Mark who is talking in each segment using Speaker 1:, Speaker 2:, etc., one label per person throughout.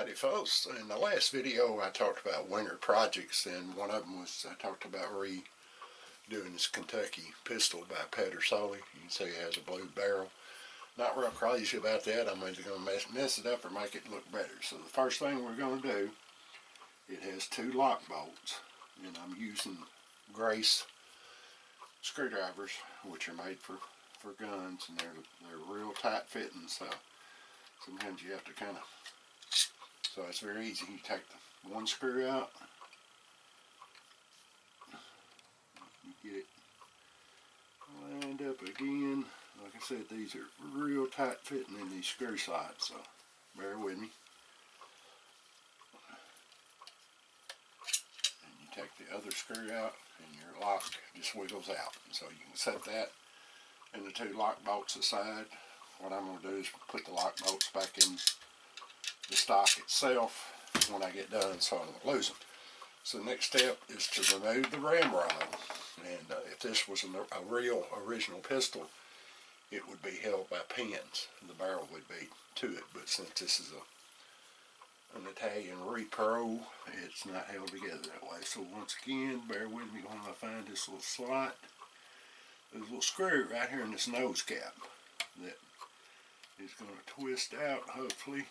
Speaker 1: Howdy folks. In the last video I talked about winter projects, and one of them was I talked about redoing this Kentucky pistol by Pedersoli. You can see it has a blue barrel. Not real crazy about that. I'm either going to mess it up or make it look better. So the first thing we're going to do, it has two lock bolts, and I'm using Grace screwdrivers, which are made for guns, and they're real tight fitting, so sometimes you have to kind of, so it's very easy. You take the one screw out, you get it lined up again. Like I said, these are real tight fitting in these screw slides, so bear with me. And you take the other screw out and your lock just wiggles out. So you can set that and the two lock bolts aside. What I'm going to do is put the lock bolts back in the stock itself when I get done, so I don't lose them. So the next step is to remove the ramrod, and if this was a real original pistol, it would be held by pins. The barrel would be to it, but since this is an Italian repro, it's not held together that way. So once again, bear with me when I find this little slot. There's a little screw right here in this nose cap that is going to twist out, hopefully.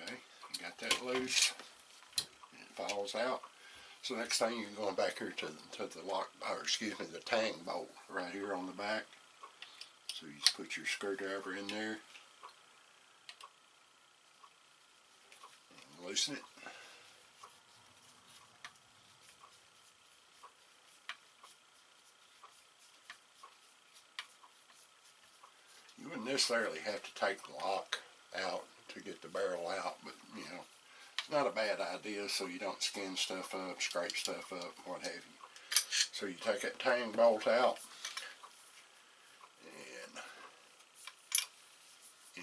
Speaker 1: Okay, you got that loose. It falls out. So next thing, you're going back here to the lock, or excuse me, the tang bolt right here on the back. So you just put your screwdriver in there and loosen it. You wouldn't necessarily have to take the lock out to get the barrel out, but you know, it's not a bad idea so you don't skin stuff up, scrape stuff up, what have you. So you take that tang bolt out, and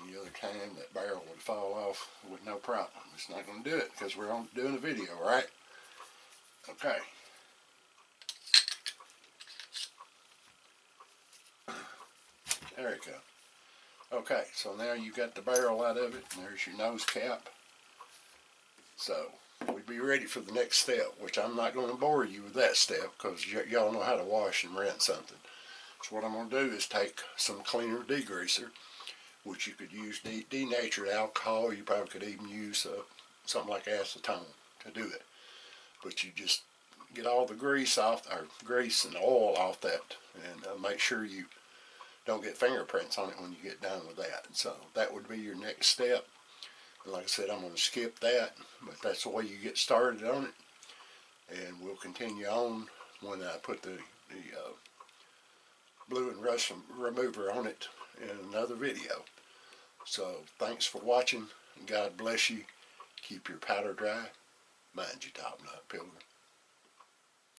Speaker 1: any other time that barrel would fall off with no problem. It's not going to do it because we're doing a video, right? Okay. There you go. Okay, so now you got the barrel out of it, and there's your nose cap. So we'd be ready for the next step, which I'm not going to bore you with that step because y'all know how to wash and rinse something. So what I'm going to do is take some cleaner degreaser, which you could use denatured alcohol. You probably could even use something like acetone to do it. But you just get all the grease off, or grease and oil off that, and make sure you don't get fingerprints on it when you get done with that. So that would be your next step. And like I said, I'm going to skip that, but that's the way you get started on it. And we'll continue on when I put the blue and rust remover on it in another video. So thanks for watching, and God bless you. Keep your powder dry. Mind your top knot, Pilgrim.